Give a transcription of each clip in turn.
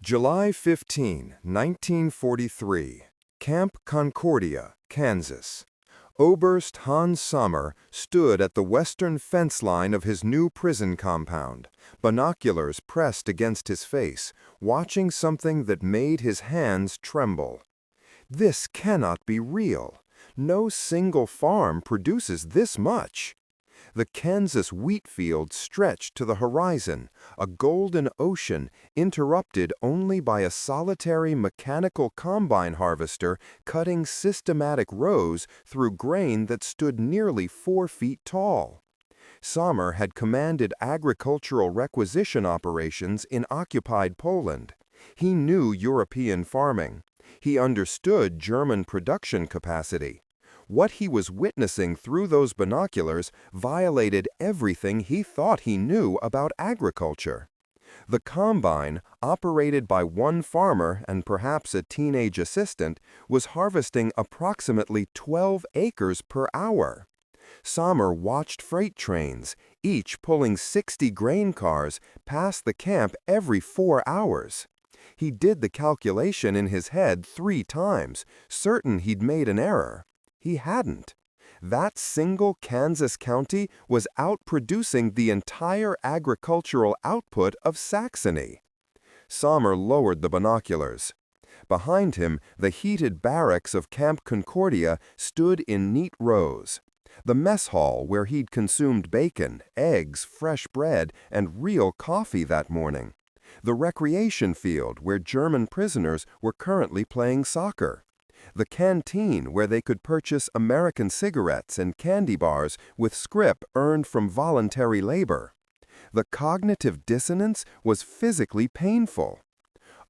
July 15, 1943, Camp Concordia, Kansas. Oberst Hans Sommer stood at the western fence line of his new prison compound, binoculars pressed against his face, watching something that made his hands tremble. This cannot be real. No single farm produces this much. The Kansas wheat field stretched to the horizon, a golden ocean interrupted only by a solitary mechanical combine harvester cutting systematic rows through grain that stood nearly 4 feet tall. Sommer had commanded agricultural requisition operations in occupied Poland. He knew European farming. He understood German production capacity. What he was witnessing through those binoculars violated everything he thought he knew about agriculture. The combine, operated by one farmer and perhaps a teenage assistant, was harvesting approximately 12 acres per hour. Sommer watched freight trains, each pulling 60 grain cars, pass the camp every 4 hours. He did the calculation in his head 3 times, certain he'd made an error. He hadn't. That single Kansas county was outproducing the entire agricultural output of Saxony. Sommer lowered the binoculars. Behind him, the heated barracks of Camp Concordia stood in neat rows. The mess hall where he'd consumed bacon, eggs, fresh bread, and real coffee that morning. The recreation field where German prisoners were currently playing soccer. The canteen where they could purchase American cigarettes and candy bars with scrip earned from voluntary labor. The cognitive dissonance was physically painful.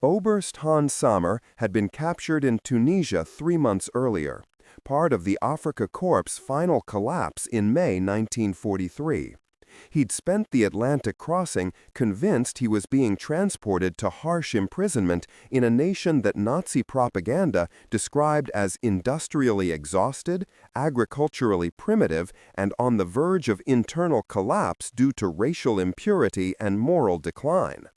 Oberst Hans Sommer had been captured in Tunisia 3 months earlier, part of the Afrika Korps' final collapse in May 1943. He'd spent the Atlantic crossing convinced he was being transported to harsh imprisonment in a nation that Nazi propaganda described as industrially exhausted, agriculturally primitive, and on the verge of internal collapse due to racial impurity and moral decline.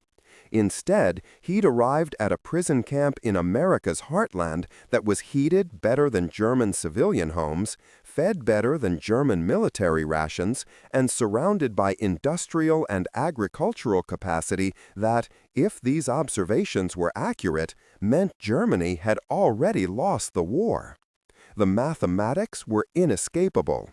Instead, he'd arrived at a prison camp in America's heartland that was heated better than German civilian homes, fed better than German military rations, and surrounded by industrial and agricultural capacity that, if these observations were accurate, meant Germany had already lost the war. The mathematics were inescapable.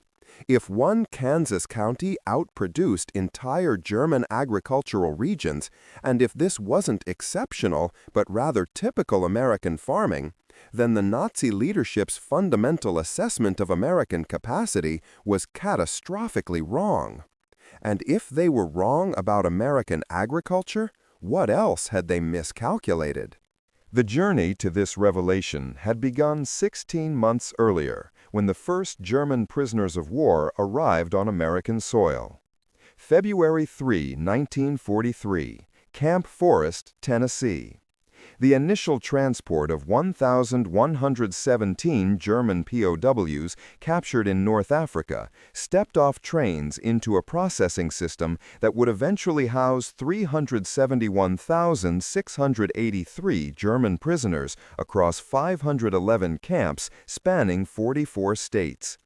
If one Kansas county outproduced entire German agricultural regions, and if this wasn't exceptional but rather typical American farming, then the Nazi leadership's fundamental assessment of American capacity was catastrophically wrong. And if they were wrong about American agriculture, what else had they miscalculated? The journey to this revelation had begun 16 months earlier, when the first German prisoners of war arrived on American soil. February 3, 1943, Camp Forest, Tennessee. The initial transport of 1,117 German POWs captured in North Africa stepped off trains into a processing system that would eventually house 371,683 German prisoners across 511 camps spanning 44 states.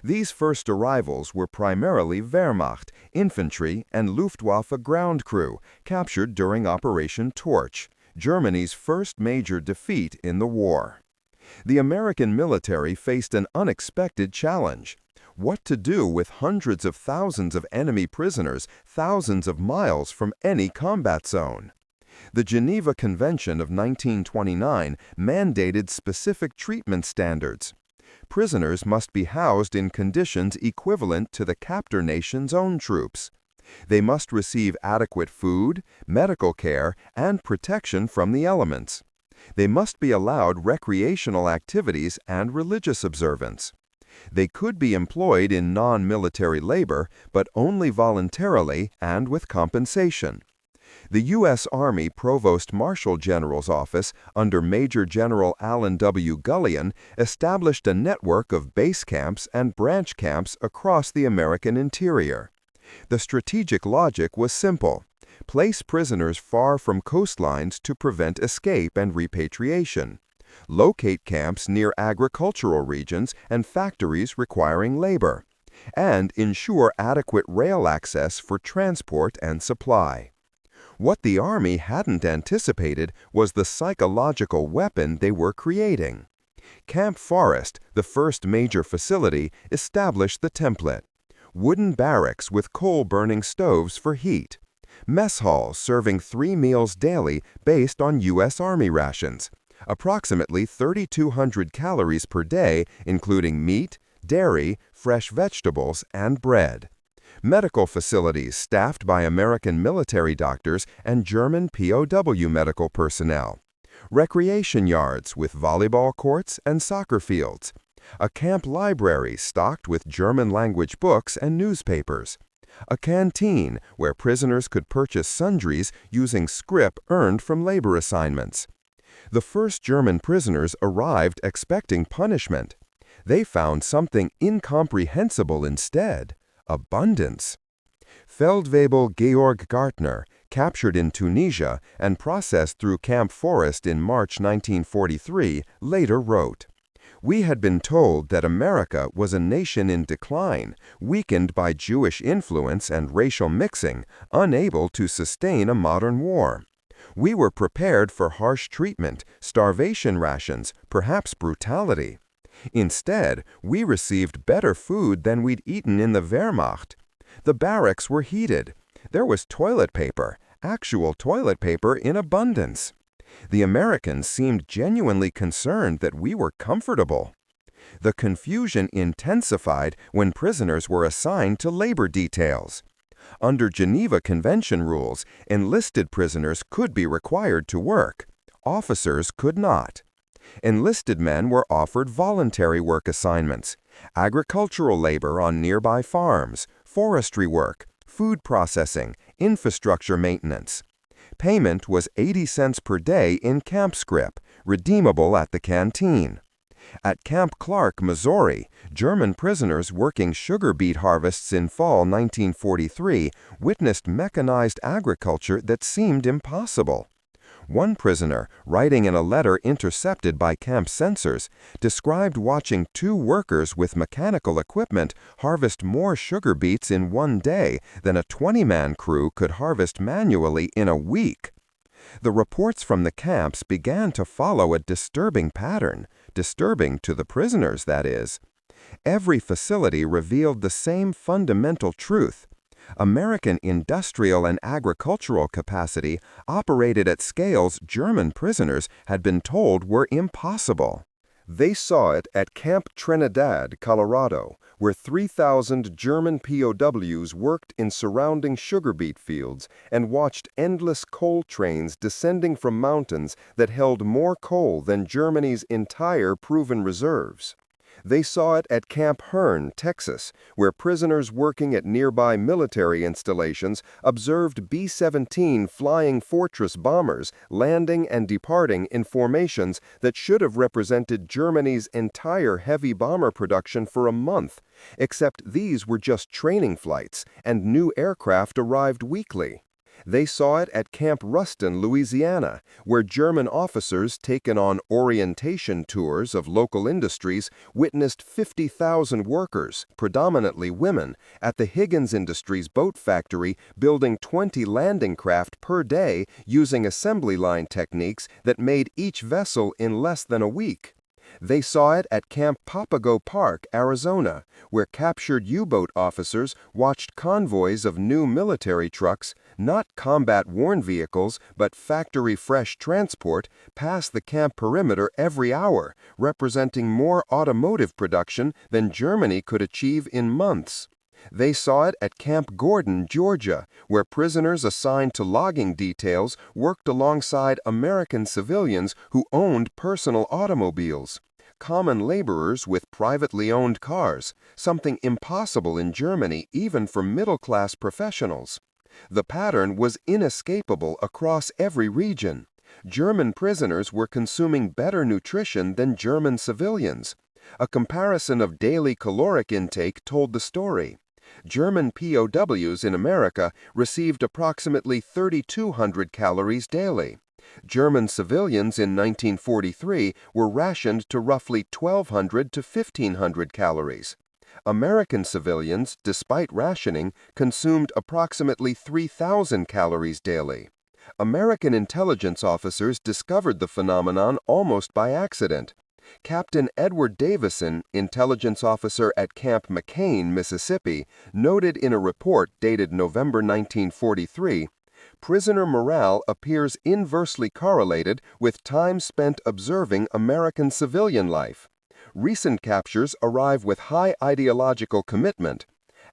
These first arrivals were primarily Wehrmacht, infantry, and Luftwaffe ground crew captured during Operation Torch, Germany's first major defeat in the war. The American military faced an unexpected challenge: what to do with hundreds of thousands of enemy prisoners thousands of miles from any combat zone. The Geneva Convention of 1929 mandated specific treatment standards. Prisoners must be housed in conditions equivalent to the captor nation's own troops. They must receive adequate food, medical care, and protection from the elements. They must be allowed recreational activities and religious observance. They could be employed in non-military labor, but only voluntarily and with compensation. The U.S. Army Provost Marshal General's Office, under Major General Allen W. Gullion, established a network of base camps and branch camps across the American interior. The strategic logic was simple: Place prisoners far from coastlines to prevent escape and repatriation. Locate camps near agricultural regions and factories requiring labor. And ensure adequate rail access for transport and supply. What the Army hadn't anticipated was the psychological weapon they were creating. Camp Forest, the first major facility, established the template. Wooden barracks with coal-burning stoves for heat. Mess halls serving 3 meals daily based on U.S. Army rations. Approximately 3,200 calories per day, including meat, dairy, fresh vegetables, and bread. Medical facilities staffed by American military doctors and German POW medical personnel. Recreation yards with volleyball courts and soccer fields. A camp library stocked with German-language books and newspapers. A canteen where prisoners could purchase sundries using scrip earned from labor assignments. The first German prisoners arrived expecting punishment. They found something incomprehensible instead: abundance. Feldwebel Georg Gartner, captured in Tunisia and processed through Camp Forest in March 1943, later wrote, "We had been told that America was a nation in decline, weakened by Jewish influence and racial mixing, unable to sustain a modern war. We were prepared for harsh treatment, starvation rations, perhaps brutality. Instead, we received better food than we'd eaten in the Wehrmacht. The barracks were heated. There was toilet paper, actual toilet paper in abundance. The Americans seemed genuinely concerned that we were comfortable. The confusion intensified when prisoners were assigned to labor details. Under Geneva Convention rules, enlisted prisoners could be required to work. Officers could not. Enlisted men were offered voluntary work assignments, agricultural labor on nearby farms, forestry work, food processing, infrastructure maintenance. Payment was 80 cents per day in camp scrip, redeemable at the canteen. At Camp Clark, Missouri, German prisoners working sugar beet harvests in fall 1943 witnessed mechanized agriculture that seemed impossible. One prisoner, writing in a letter intercepted by camp censors, described watching 2 workers with mechanical equipment harvest more sugar beets in one day than a 20-man crew could harvest manually in a week. The reports from the camps began to follow a disturbing pattern, disturbing to the prisoners, that is. Every facility revealed the same fundamental truth. American industrial and agricultural capacity operated at scales German prisoners had been told were impossible. They saw it at Camp Trinidad, Colorado, where 3,000 German POWs worked in surrounding sugar beet fields and watched endless coal trains descending from mountains that held more coal than Germany's entire proven reserves. They saw it at Camp Hearn, Texas, where prisoners working at nearby military installations observed B-17 Flying Fortress bombers landing and departing in formations that should have represented Germany's entire heavy bomber production for a month, except these were just training flights, and new aircraft arrived weekly. They saw it at Camp Ruston, Louisiana, where German officers taken on orientation tours of local industries witnessed 50,000 workers, predominantly women, at the Higgins Industries boat factory building 20 landing craft per day using assembly line techniques that made each vessel in less than a week. They saw it at Camp Papago Park, Arizona, where captured U-boat officers watched convoys of new military trucks, not combat-worn vehicles, but factory-fresh transport, pass the camp perimeter every hour, representing more automotive production than Germany could achieve in months. They saw it at Camp Gordon, Georgia, where prisoners assigned to logging details worked alongside American civilians who owned personal automobiles. Common laborers with privately owned cars, something impossible in Germany even for middle-class professionals. The pattern was inescapable across every region. German prisoners were consuming better nutrition than German civilians. A comparison of daily caloric intake told the story. German POWs in America received approximately 3,200 calories daily. German civilians in 1943 were rationed to roughly 1,200 to 1,500 calories. American civilians, despite rationing, consumed approximately 3,000 calories daily. American intelligence officers discovered the phenomenon almost by accident. Captain Edward Davison, intelligence officer at Camp McCain, Mississippi, noted in a report dated November 1943, prisoner morale appears inversely correlated with time spent observing American civilian life. Recent captures arrive with high ideological commitment.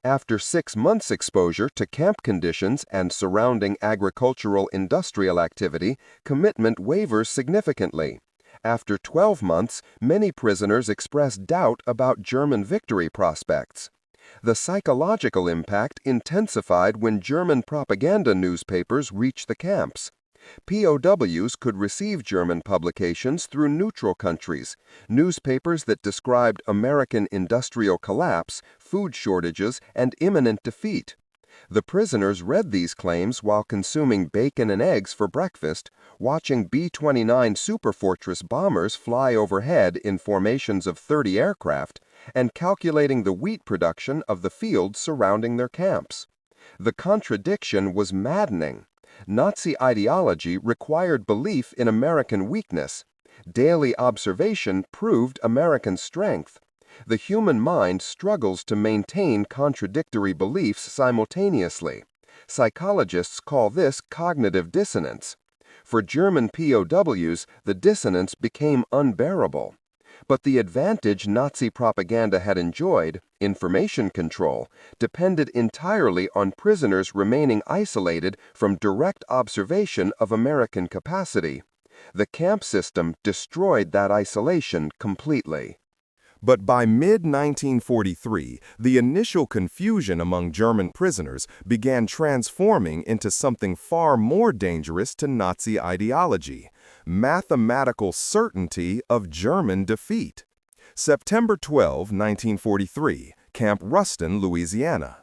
After 6 months' exposure to camp conditions and surrounding agricultural industrial activity, commitment wavers significantly. After 12 months, many prisoners express doubt about German victory prospects. The psychological impact intensified when German propaganda newspapers reached the camps. POWs could receive German publications through neutral countries, newspapers that described American industrial collapse, food shortages, and imminent defeat. The prisoners read these claims while consuming bacon and eggs for breakfast, watching B-29 Superfortress bombers fly overhead in formations of 30 aircraft, and calculating the wheat production of the fields surrounding their camps. The contradiction was maddening. Nazi ideology required belief in American weakness. Daily observation proved American strength. The human mind struggles to maintain contradictory beliefs simultaneously. Psychologists call this cognitive dissonance. For German POWs, the dissonance became unbearable. But the advantage Nazi propaganda had enjoyed, information control, depended entirely on prisoners remaining isolated from direct observation of American capacity. The camp system destroyed that isolation completely. But by mid-1943, the initial confusion among German prisoners began transforming into something far more dangerous to Nazi ideology: mathematical certainty of German defeat. September 12, 1943, Camp Ruston, Louisiana.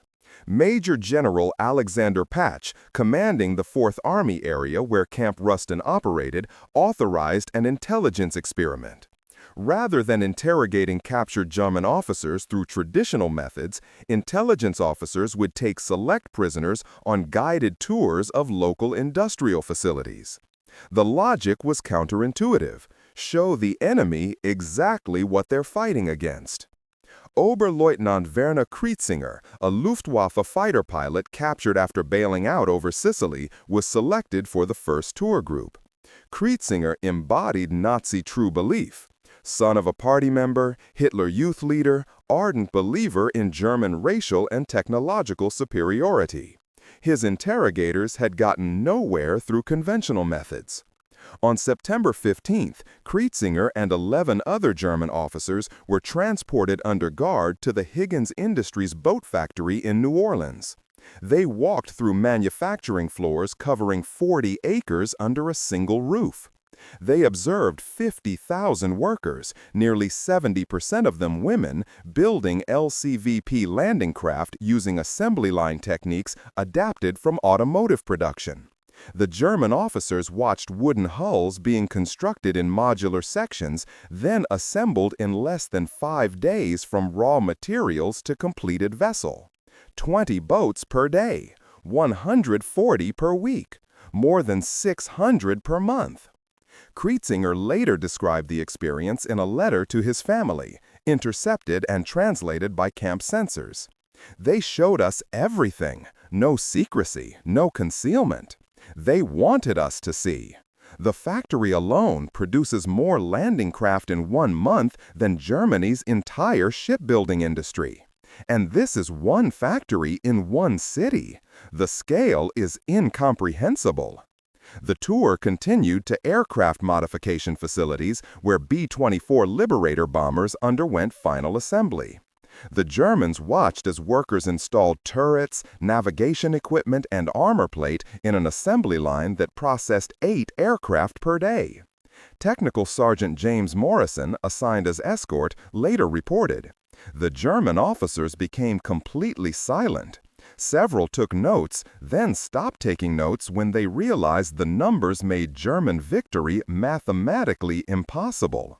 Major General Alexander Patch, commanding the 4th Army area where Camp Ruston operated, authorized an intelligence experiment. Rather than interrogating captured German officers through traditional methods, intelligence officers would take select prisoners on guided tours of local industrial facilities. The logic was counterintuitive: show the enemy exactly what they're fighting against. Oberleutnant Werner Kreitzinger, a Luftwaffe fighter pilot captured after bailing out over Sicily, was selected for the first tour group. Kreitzinger embodied Nazi true belief. Son of a party member, Hitler youth leader, ardent believer in German racial and technological superiority. His interrogators had gotten nowhere through conventional methods. On September 15th, Kreitzinger and 11 other German officers were transported under guard to the Higgins Industries boat factory in New Orleans. They walked through manufacturing floors covering 40 acres under a single roof. They observed 50,000 workers, nearly 70% of them women, building LCVP landing craft using assembly line techniques adapted from automotive production. The German officers watched wooden hulls being constructed in modular sections, then assembled in less than 5 days from raw materials to completed vessel. 20 boats per day, 140 per week, more than 600 per month. Kreitzinger later described the experience in a letter to his family, intercepted and translated by camp censors. They showed us everything, no secrecy, no concealment. They wanted us to see. The factory alone produces more landing craft in 1 month than Germany's entire shipbuilding industry. And this is one factory in one city. The scale is incomprehensible. The tour continued to aircraft modification facilities where B-24 Liberator bombers underwent final assembly. The Germans watched as workers installed turrets, navigation equipment, and armor plate in an assembly line that processed 8 aircraft per day. Technical Sergeant James Morrison, assigned as escort, later reported, The German officers became completely silent. Several took notes, then stopped taking notes when they realized the numbers made German victory mathematically impossible.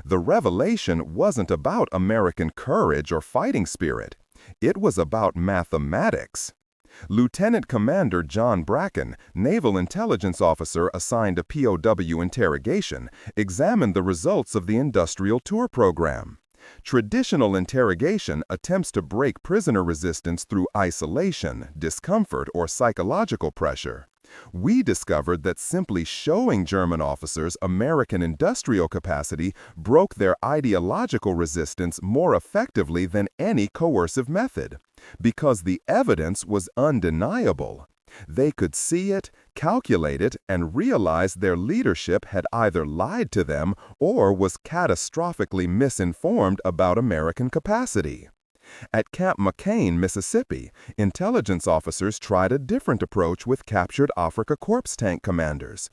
The revelation wasn't about American courage or fighting spirit. It was about mathematics. Lieutenant Commander John Bracken, naval intelligence officer assigned to POW interrogation, examined the results of the industrial tour program. Traditional interrogation attempts to break prisoner resistance through isolation, discomfort, or psychological pressure. We discovered that simply showing German officers American industrial capacity broke their ideological resistance more effectively than any coercive method, because the evidence was undeniable. They could see it, calculate it, and realize their leadership had either lied to them or was catastrophically misinformed about American capacity. At Camp McCain, Mississippi, intelligence officers tried a different approach with captured Afrika Korps tank commanders.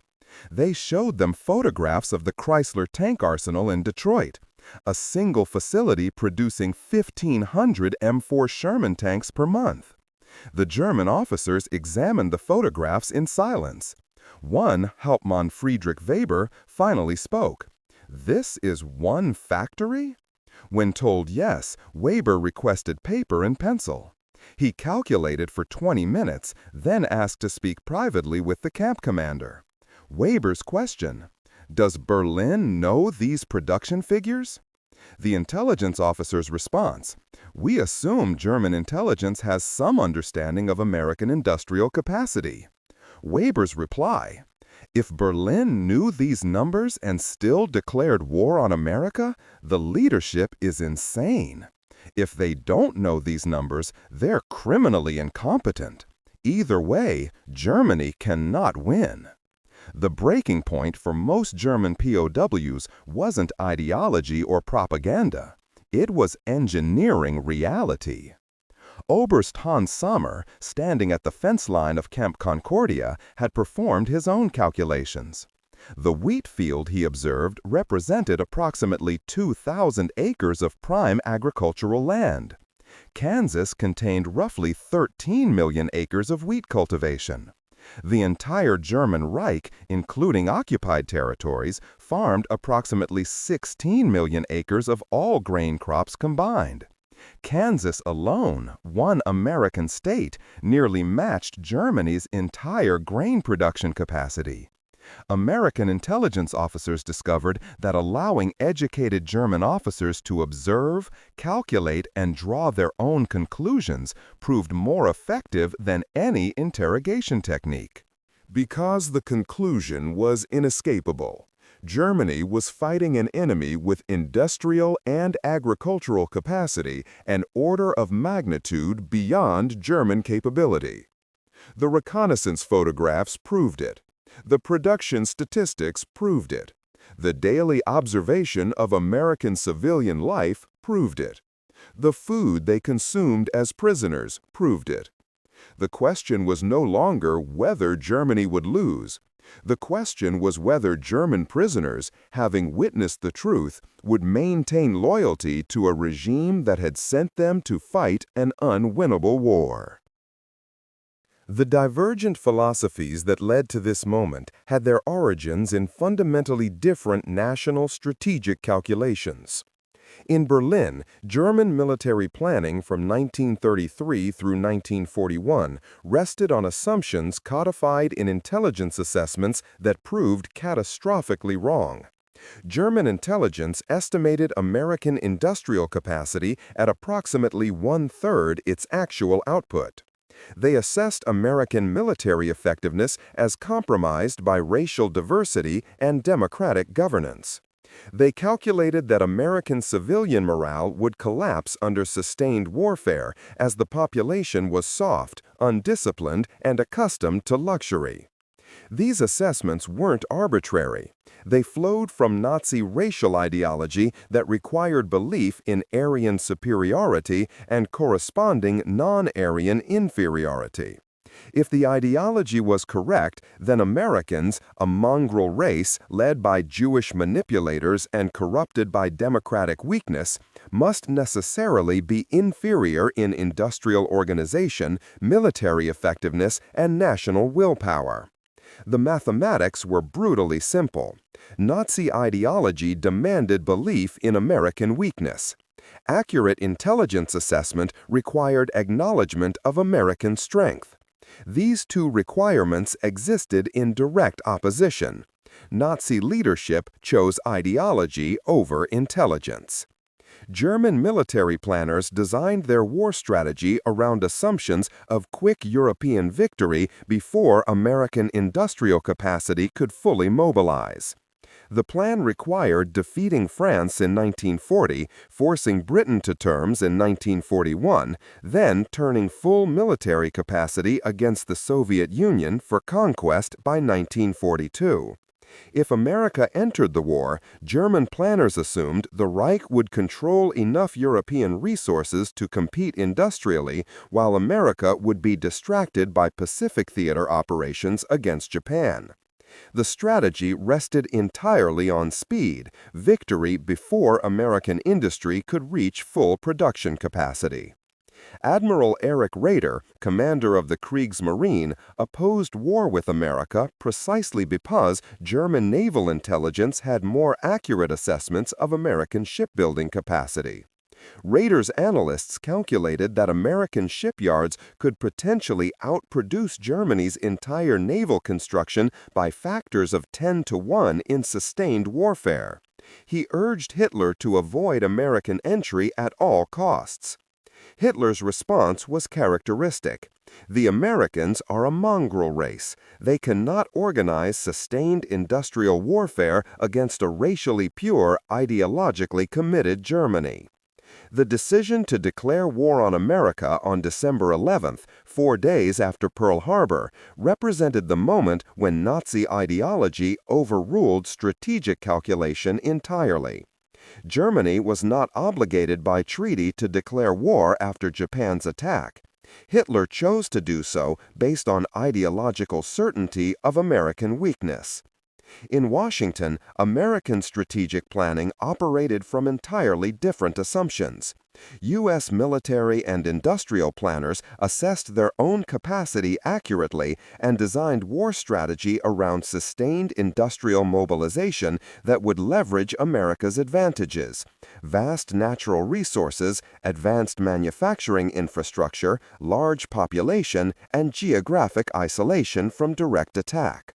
They showed them photographs of the Chrysler tank arsenal in Detroit, a single facility producing 1,500 M4 Sherman tanks per month. The German officers examined the photographs in silence. One, Hauptmann Friedrich Weber, finally spoke. "This is one factory?" When told yes, Weber requested paper and pencil. He calculated for 20 minutes, then asked to speak privately with the camp commander. Weber's question: "Does Berlin know these production figures?" The intelligence officer's response: "We assume German intelligence has some understanding of American industrial capacity." Weber's reply: "If Berlin knew these numbers and still declared war on America, the leadership is insane. If they don't know these numbers, they're criminally incompetent. Either way, Germany cannot win." The breaking point for most German POWs wasn't ideology or propaganda. It was engineering reality. Oberst Hans Sommer, standing at the fence line of Camp Concordia, had performed his own calculations. The wheat field, he observed, represented approximately 2,000 acres of prime agricultural land. Kansas contained roughly 13 million acres of wheat cultivation. The entire German Reich, including occupied territories, farmed approximately 16 million acres of all grain crops combined. Kansas alone, one American state, nearly matched Germany's entire grain production capacity. American intelligence officers discovered that allowing educated German officers to observe, calculate, and draw their own conclusions proved more effective than any interrogation technique. Because the conclusion was inescapable. Germany was fighting an enemy with industrial and agricultural capacity an order of magnitude beyond German capability. The reconnaissance photographs proved it. The production statistics proved it. The daily observation of American civilian life proved it. The food they consumed as prisoners proved it. The question was no longer whether Germany would lose. The question was whether German prisoners, having witnessed the truth, would maintain loyalty to a regime that had sent them to fight an unwinnable war. The divergent philosophies that led to this moment had their origins in fundamentally different national strategic calculations. In Berlin, German military planning from 1933 through 1941 rested on assumptions codified in intelligence assessments that proved catastrophically wrong. German intelligence estimated American industrial capacity at approximately one-third its actual output. They assessed American military effectiveness as compromised by racial diversity and democratic governance. They calculated that American civilian morale would collapse under sustained warfare as the population was soft, undisciplined, and accustomed to luxury. These assessments weren't arbitrary. They flowed from Nazi racial ideology that required belief in Aryan superiority and corresponding non-Aryan inferiority. If the ideology was correct, then Americans, a mongrel race led by Jewish manipulators and corrupted by democratic weakness, must necessarily be inferior in industrial organization, military effectiveness, and national willpower. The mathematics were brutally simple. Nazi ideology demanded belief in American weakness. Accurate intelligence assessment required acknowledgement of American strength. These two requirements existed in direct opposition. Nazi leadership chose ideology over intelligence. German military planners designed their war strategy around assumptions of quick European victory before American industrial capacity could fully mobilize. The plan required defeating France in 1940, forcing Britain to terms in 1941, then turning full military capacity against the Soviet Union for conquest by 1942. If America entered the war, German planners assumed the Reich would control enough European resources to compete industrially, while America would be distracted by Pacific theater operations against Japan. The strategy rested entirely on speed, victory before American industry could reach full production capacity. Admiral Erich Raeder, commander of the Kriegsmarine, opposed war with America precisely because German naval intelligence had more accurate assessments of American shipbuilding capacity. Raeder's analysts calculated that American shipyards could potentially outproduce Germany's entire naval construction by factors of 10 to 1 in sustained warfare. He urged Hitler to avoid American entry at all costs. Hitler's response was characteristic. The Americans are a mongrel race. They cannot organize sustained industrial warfare against a racially pure, ideologically committed Germany. The decision to declare war on America on December 11th, 4 days after Pearl Harbor, represented the moment when Nazi ideology overruled strategic calculation entirely. Germany was not obligated by treaty to declare war after Japan's attack. Hitler chose to do so based on ideological certainty of American weakness. In Washington, American strategic planning operated from entirely different assumptions. U.S. military and industrial planners assessed their own capacity accurately and designed war strategy around sustained industrial mobilization that would leverage America's advantages: vast natural resources, advanced manufacturing infrastructure, large population, and geographic isolation from direct attack.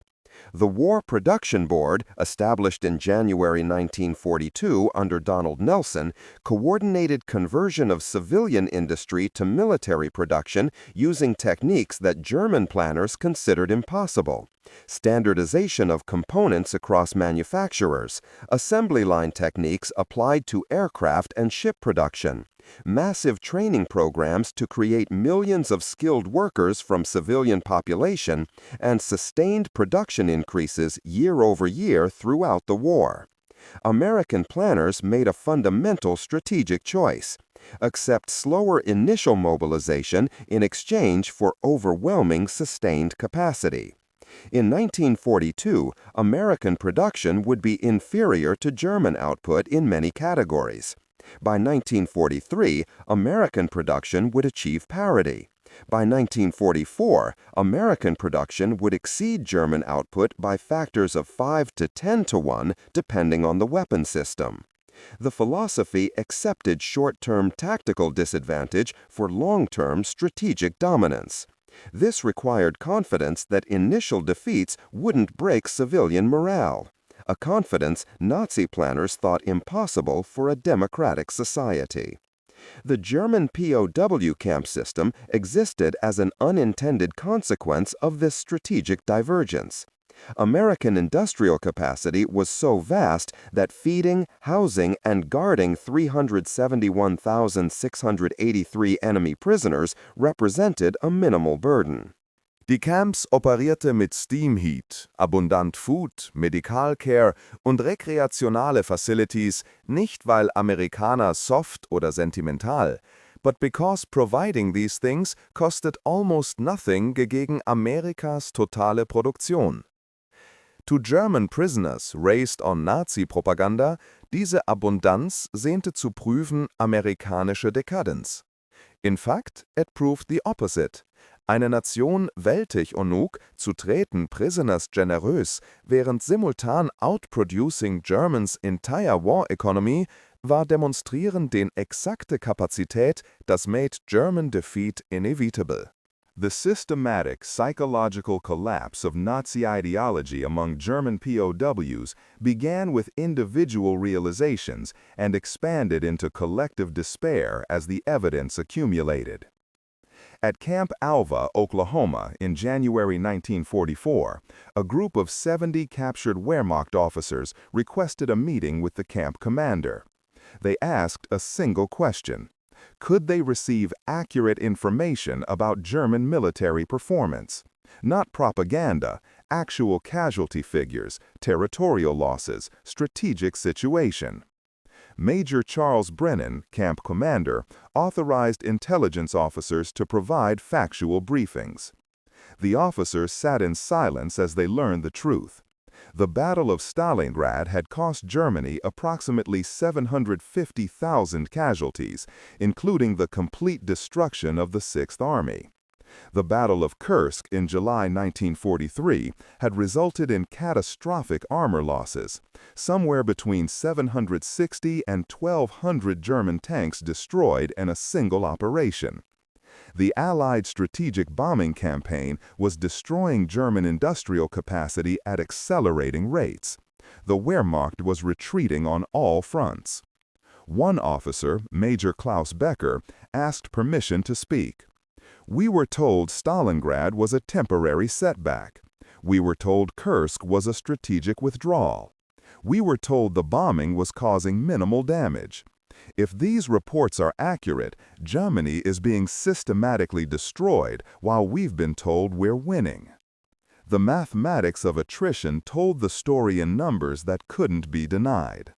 The War Production Board, established in January 1942 under Donald Nelson, coordinated conversion of civilian industry to military production using techniques that German planners considered impossible: standardization of components across manufacturers, assembly line techniques applied to aircraft and ship production, massive training programs to create millions of skilled workers from civilian population, and sustained production increases year over year throughout the war. American planners made a fundamental strategic choice: accept slower initial mobilization in exchange for overwhelming sustained capacity. In 1942, American production would be inferior to German output in many categories. By 1943, American production would achieve parity. By 1944, American production would exceed German output by factors of 5 to 10 to 1, depending on the weapon system. The philosophy accepted short-term tactical disadvantage for long-term strategic dominance. This required confidence that initial defeats wouldn't break civilian morale, a confidence Nazi planners thought impossible for a democratic society. The German POW camp system existed as an unintended consequence of this strategic divergence. American industrial capacity was so vast that feeding, housing, and guarding 371,683 enemy prisoners represented a minimal burden. Die Camps operierte mit Steam Heat, abundant Food, Medical Care und rekreationale Facilities nicht weil Amerikaner soft oder sentimental, but because providing these things costed almost nothing gegen Amerikas totale Produktion. To German prisoners raised on Nazi-Propaganda, diese Abundanz sehnte zu prüfen amerikanische Dekadenz. In fact, it proved the opposite. Eine Nation weltig genug zu treten prisoners generös, während simultan outproducing Germans entire war economy, war demonstrieren den exakte Kapazität, das made German defeat inevitable. The systematic psychological collapse of Nazi ideology among German POWs began with individual realizations and expanded into collective despair as the evidence accumulated. At Camp Alva, Oklahoma, in January 1944, a group of 70 captured Wehrmacht officers requested a meeting with the camp commander. They asked a single question. Could they receive accurate information about German military performance? Not propaganda, actual casualty figures, territorial losses, strategic situation. Major Charles Brennan, camp commander, authorized intelligence officers to provide factual briefings. The officers sat in silence as they learned the truth. The Battle of Stalingrad had cost Germany approximately 750,000 casualties, including the complete destruction of the Sixth Army. The Battle of Kursk in July 1943 had resulted in catastrophic armor losses, somewhere between 760 and 1,200 German tanks destroyed in a single operation. The Allied strategic bombing campaign was destroying German industrial capacity at accelerating rates. The Wehrmacht was retreating on all fronts. One officer, Major Klaus Becker, asked permission to speak. We were told Stalingrad was a temporary setback. We were told Kursk was a strategic withdrawal. We were told the bombing was causing minimal damage. If these reports are accurate, Germany is being systematically destroyed while we've been told we're winning. The mathematics of attrition told the story in numbers that couldn't be denied.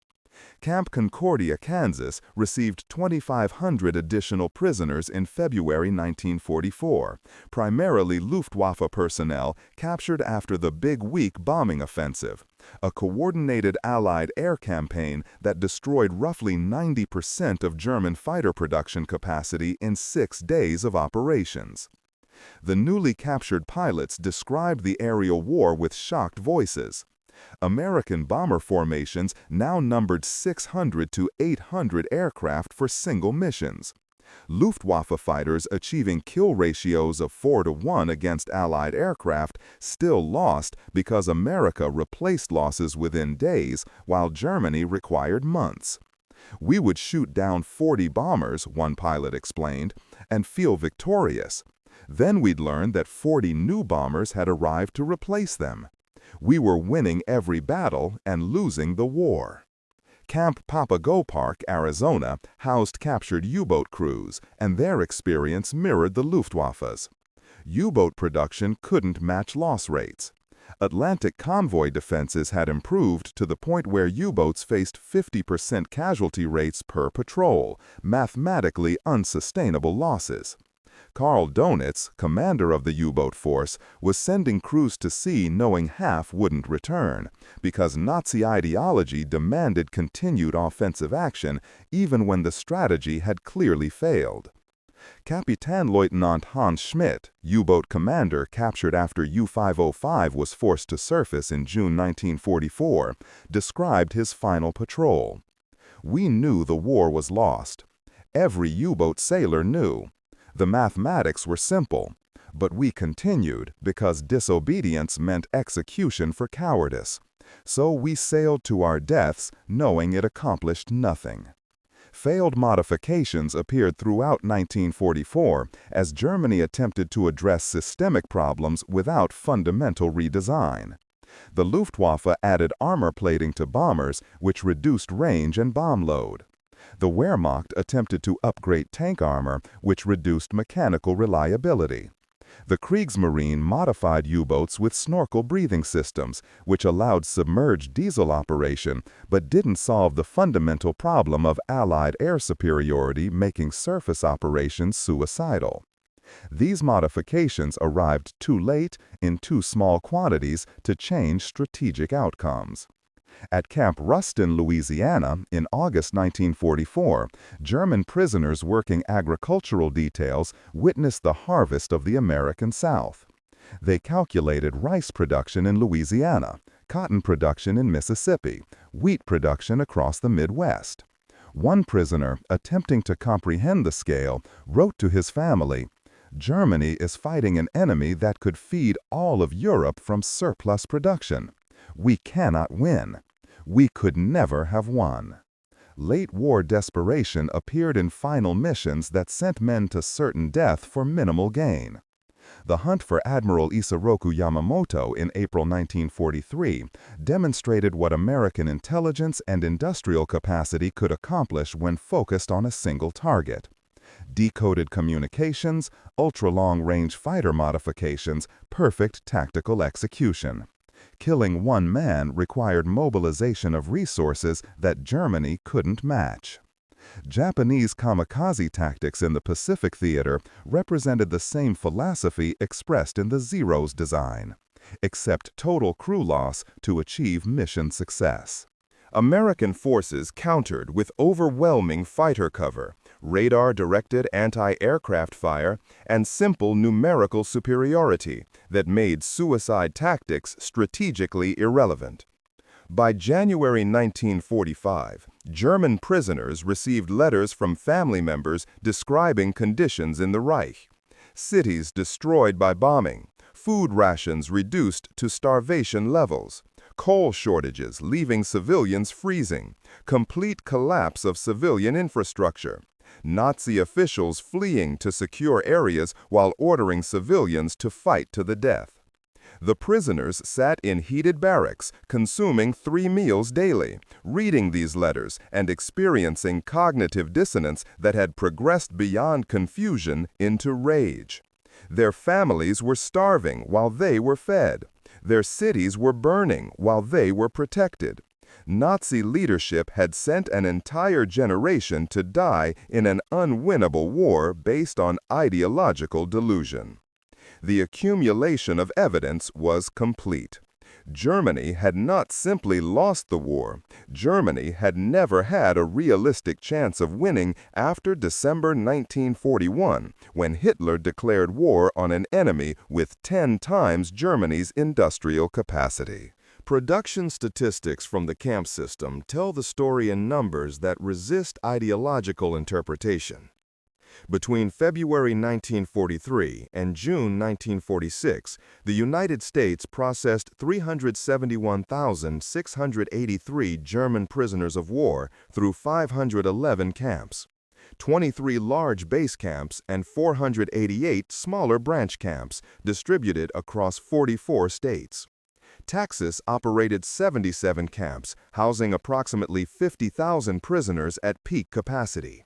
Camp Concordia, Kansas, received 2,500 additional prisoners in February 1944, primarily Luftwaffe personnel captured after the Big Week bombing offensive, a coordinated Allied air campaign that destroyed roughly 90% of German fighter production capacity in 6 days of operations. The newly captured pilots described the aerial war with shocked voices. American bomber formations now numbered 600 to 800 aircraft for single missions. Luftwaffe fighters achieving kill ratios of 4-to-1 against Allied aircraft still lost because America replaced losses within days while Germany required months. We would shoot down 40 bombers, one pilot explained, and feel victorious. Then we'd learn that 40 new bombers had arrived to replace them. We were winning every battle and losing the war. Camp Papago Park, Arizona, housed captured U-boat crews, and their experience mirrored the Luftwaffe's. U-boat production couldn't match loss rates. Atlantic convoy defenses had improved to the point where U-boats faced 50% casualty rates per patrol, mathematically unsustainable losses. Karl Donitz, commander of the U-boat force, was sending crews to sea knowing half wouldn't return, because Nazi ideology demanded continued offensive action even when the strategy had clearly failed. Kapitänleutnant Hans Schmidt, U-boat commander captured after U-505 was forced to surface in June 1944, described his final patrol. We knew the war was lost. Every U-boat sailor knew. The mathematics were simple, but we continued because disobedience meant execution for cowardice. So we sailed to our deaths knowing it accomplished nothing. Failed modifications appeared throughout 1944 as Germany attempted to address systemic problems without fundamental redesign. The Luftwaffe added armor plating to bombers, which reduced range and bomb load. The Wehrmacht attempted to upgrade tank armor, which reduced mechanical reliability. The Kriegsmarine modified U-boats with snorkel breathing systems, which allowed submerged diesel operation, but didn't solve the fundamental problem of Allied air superiority making surface operations suicidal. These modifications arrived too late in too small quantities to change strategic outcomes. At Camp Ruston, Louisiana, in August 1944, German prisoners working agricultural details witnessed the harvest of the American South. They calculated rice production in Louisiana, cotton production in Mississippi, wheat production across the Midwest. One prisoner, attempting to comprehend the scale, wrote to his family, "Germany is fighting an enemy that could feed all of Europe from surplus production. We cannot win. We could never have won." Late war desperation appeared in final missions that sent men to certain death for minimal gain. The hunt for Admiral Isoroku Yamamoto in April 1943 demonstrated what American intelligence and industrial capacity could accomplish when focused on a single target. Decoded communications, ultra-long-range fighter modifications, perfect tactical execution. Killing one man required mobilization of resources that Germany couldn't match. Japanese kamikaze tactics in the Pacific theater represented the same philosophy expressed in the Zero's design. Accept total crew loss to achieve mission success. American forces countered with overwhelming fighter cover, radar-directed anti-aircraft fire, and simple numerical superiority that made suicide tactics strategically irrelevant. By January 1945, German prisoners received letters from family members describing conditions in the Reich. Cities destroyed by bombing, food rations reduced to starvation levels, coal shortages leaving civilians freezing, complete collapse of civilian infrastructure, Nazi officials fleeing to secure areas while ordering civilians to fight to the death. The prisoners sat in heated barracks, consuming 3 meals daily, reading these letters and experiencing cognitive dissonance that had progressed beyond confusion into rage. Their families were starving while they were fed. Their cities were burning while they were protected. Nazi leadership had sent an entire generation to die in an unwinnable war based on ideological delusion. The accumulation of evidence was complete. Germany had not simply lost the war. Germany had never had a realistic chance of winning after December 1941, when Hitler declared war on an enemy with 10 times Germany's industrial capacity. Production statistics from the camp system tell the story in numbers that resist ideological interpretation. Between February 1943 and June 1946, the United States processed 371,683 German prisoners of war through 511 camps, 23 large base camps, and 488 smaller branch camps distributed across 44 states. Texas operated 77 camps, housing approximately 50,000 prisoners at peak capacity.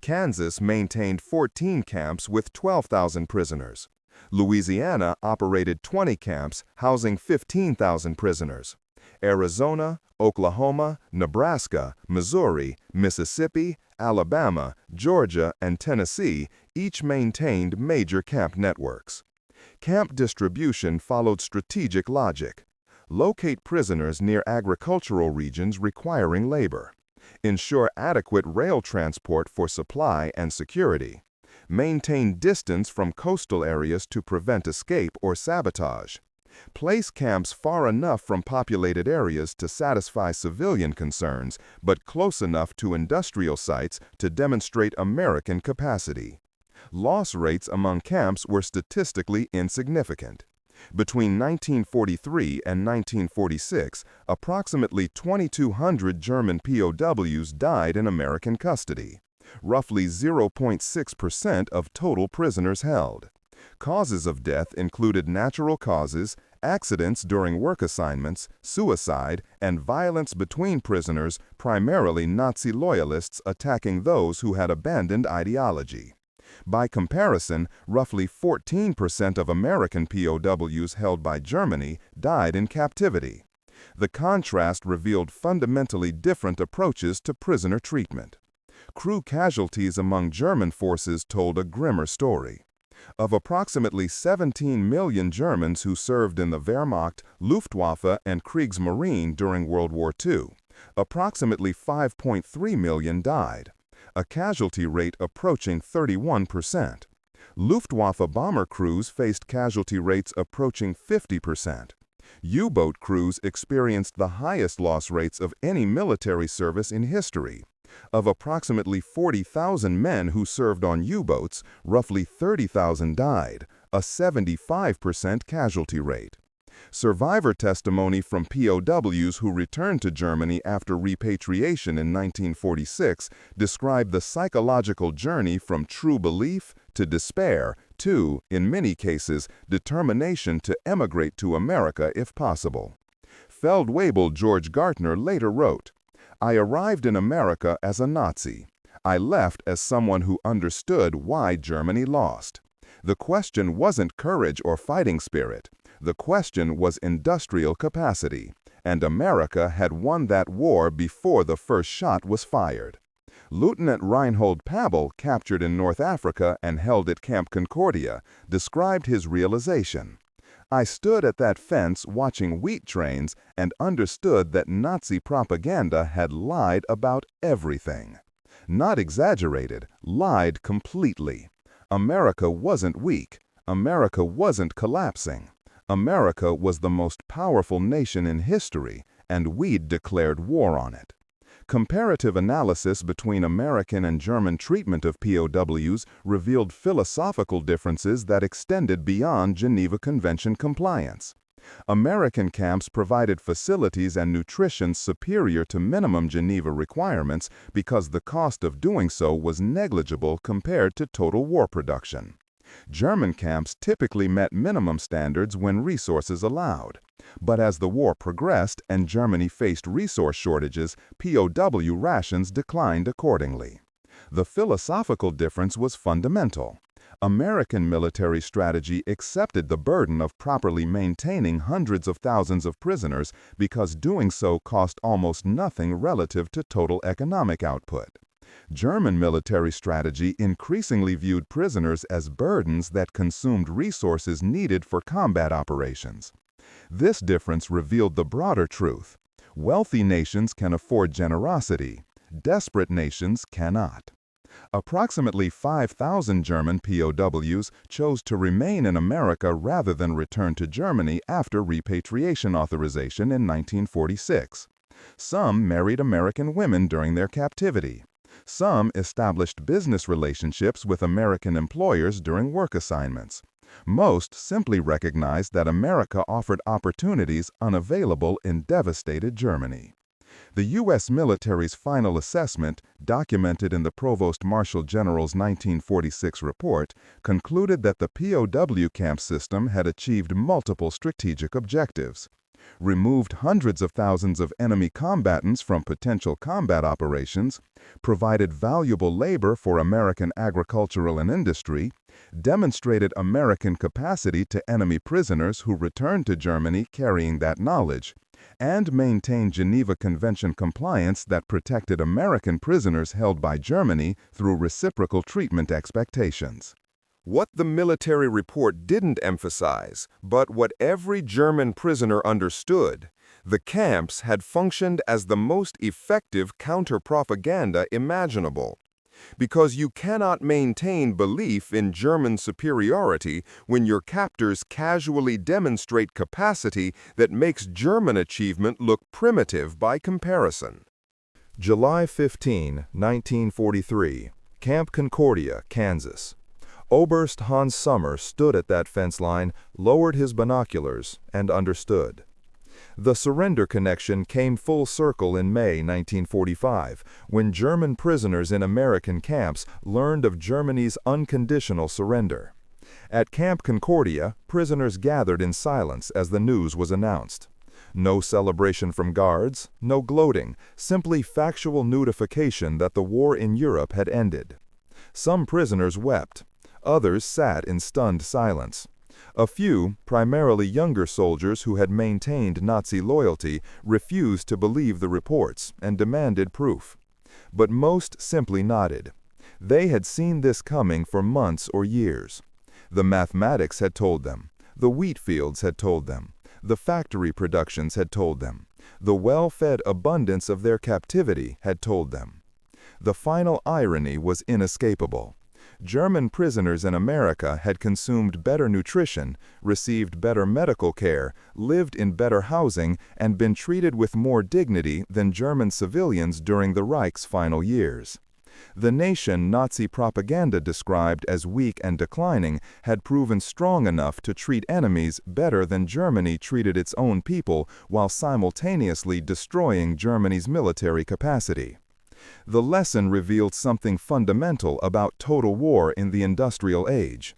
Kansas maintained 14 camps with 12,000 prisoners. Louisiana operated 20 camps, housing 15,000 prisoners. Arizona, Oklahoma, Nebraska, Missouri, Mississippi, Alabama, Georgia, and Tennessee each maintained major camp networks. Camp distribution followed strategic logic. Locate prisoners near agricultural regions requiring labor. Ensure adequate rail transport for supply and security. Maintain distance from coastal areas to prevent escape or sabotage. Place camps far enough from populated areas to satisfy civilian concerns, but close enough to industrial sites to demonstrate American capacity. Loss rates among camps were statistically insignificant. Between 1943 and 1946, approximately 2,200 German POWs died in American custody, roughly 0.6% of total prisoners held. Causes of death included natural causes, accidents during work assignments, suicide, and violence between prisoners, primarily Nazi loyalists attacking those who had abandoned ideology. By comparison, roughly 14% of American POWs held by Germany died in captivity. The contrast revealed fundamentally different approaches to prisoner treatment. Crew casualties among German forces told a grimmer story. Of approximately 17 million Germans who served in the Wehrmacht, Luftwaffe, and Kriegsmarine during World War II, approximately 5.3 million died, a casualty rate approaching 31%. Luftwaffe bomber crews faced casualty rates approaching 50%. U-boat crews experienced the highest loss rates of any military service in history. Of approximately 40,000 men who served on U-boats, roughly 30,000 died, a 75% casualty rate. Survivor testimony from POWs who returned to Germany after repatriation in 1946 described the psychological journey from true belief to despair to, in many cases, determination to emigrate to America if possible. Feldwebel George Gartner later wrote, "I arrived in America as a Nazi. I left as someone who understood why Germany lost. The question wasn't courage or fighting spirit. The question was industrial capacity, and America had won that war before the first shot was fired." Lieutenant Reinhold Pabel, captured in North Africa and held at Camp Concordia, described his realization. "I stood at that fence watching wheat trains and understood that Nazi propaganda had lied about everything. Not exaggerated, lied completely. America wasn't weak. America wasn't collapsing. America was the most powerful nation in history, and we'd declared war on it." Comparative analysis between American and German treatment of POWs revealed philosophical differences that extended beyond Geneva Convention compliance. American camps provided facilities and nutrition superior to minimum Geneva requirements because the cost of doing so was negligible compared to total war production. German camps typically met minimum standards when resources allowed. But as the war progressed and Germany faced resource shortages, POW rations declined accordingly. The philosophical difference was fundamental. American military strategy accepted the burden of properly maintaining hundreds of thousands of prisoners because doing so cost almost nothing relative to total economic output. German military strategy increasingly viewed prisoners as burdens that consumed resources needed for combat operations. This difference revealed the broader truth. Wealthy nations can afford generosity. Desperate nations cannot. Approximately 5,000 German POWs chose to remain in America rather than return to Germany after repatriation authorization in 1946. Some married American women during their captivity. Some established business relationships with American employers during work assignments. Most simply recognized that America offered opportunities unavailable in devastated Germany. The U.S. military's final assessment, documented in the Provost Marshal General's 1946 report, concluded that the POW camp system had achieved multiple strategic objectives. Removed hundreds of thousands of enemy combatants from potential combat operations, provided valuable labor for American agricultural and industry, demonstrated American capacity to enemy prisoners who returned to Germany carrying that knowledge, and maintained Geneva Convention compliance that protected American prisoners held by Germany through reciprocal treatment expectations. What the military report didn't emphasize, but what every German prisoner understood, the camps had functioned as the most effective counter-propaganda imaginable. Because you cannot maintain belief in German superiority when your captors casually demonstrate capacity that makes German achievement look primitive by comparison. July 15, 1943, Camp Concordia, Kansas. Oberst Hans Sommer stood at that fence line, lowered his binoculars, and understood. The surrender connection came full circle in May 1945, when German prisoners in American camps learned of Germany's unconditional surrender. At Camp Concordia, prisoners gathered in silence as the news was announced. No celebration from guards, no gloating, simply factual notification that the war in Europe had ended. Some prisoners wept. Others sat in stunned silence. A few, primarily younger soldiers who had maintained Nazi loyalty, refused to believe the reports and demanded proof. But most simply nodded. They had seen this coming for months or years. The mathematics had told them. The wheat fields had told them. The factory productions had told them. The well-fed abundance of their captivity had told them. The final irony was inescapable. German prisoners in America had consumed better nutrition, received better medical care, lived in better housing, and been treated with more dignity than German civilians during the Reich's final years. The nation Nazi propaganda described as weak and declining had proven strong enough to treat enemies better than Germany treated its own people while simultaneously destroying Germany's military capacity. The lesson revealed something fundamental about total war in the industrial age.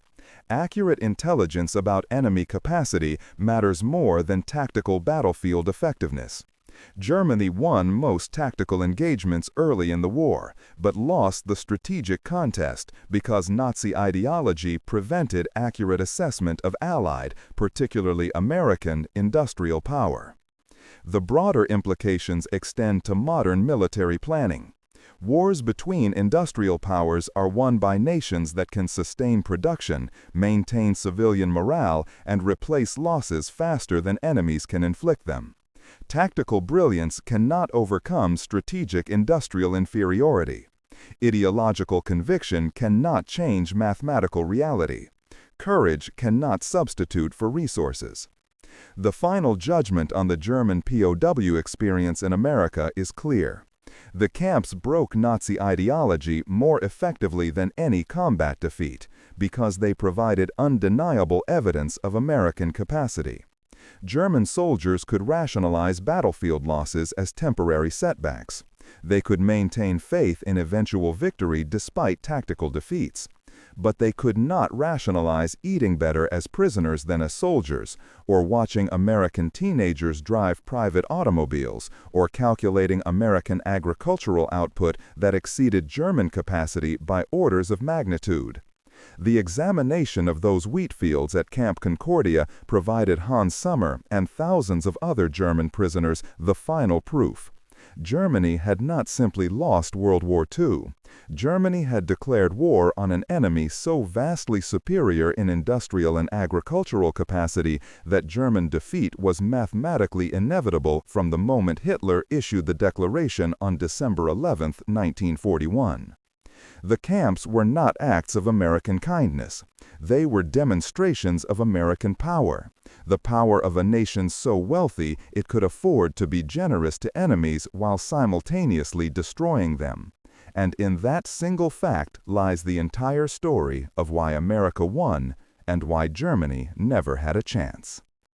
Accurate intelligence about enemy capacity matters more than tactical battlefield effectiveness. Germany won most tactical engagements early in the war, but lost the strategic contest because Nazi ideology prevented accurate assessment of Allied, particularly American, industrial power. The broader implications extend to modern military planning. Wars between industrial powers are won by nations that can sustain production, maintain civilian morale, and replace losses faster than enemies can inflict them. Tactical brilliance cannot overcome strategic industrial inferiority. Ideological conviction cannot change mathematical reality. Courage cannot substitute for resources. The final judgment on the German POW experience in America is clear. The camps broke Nazi ideology more effectively than any combat defeat because they provided undeniable evidence of American capacity. German soldiers could rationalize battlefield losses as temporary setbacks. They could maintain faith in eventual victory despite tactical defeats. But they could not rationalize eating better as prisoners than as soldiers, or watching American teenagers drive private automobiles, or calculating American agricultural output that exceeded German capacity by orders of magnitude. The examination of those wheat fields at Camp Concordia provided Hans Sommer and thousands of other German prisoners the final proof. Germany had not simply lost World War II. Germany had declared war on an enemy so vastly superior in industrial and agricultural capacity that German defeat was mathematically inevitable from the moment Hitler issued the declaration on December 11, 1941. The camps were not acts of American kindness. They were demonstrations of American power, the power of a nation so wealthy it could afford to be generous to enemies while simultaneously destroying them. And in that single fact lies the entire story of why America won and why Germany never had a chance.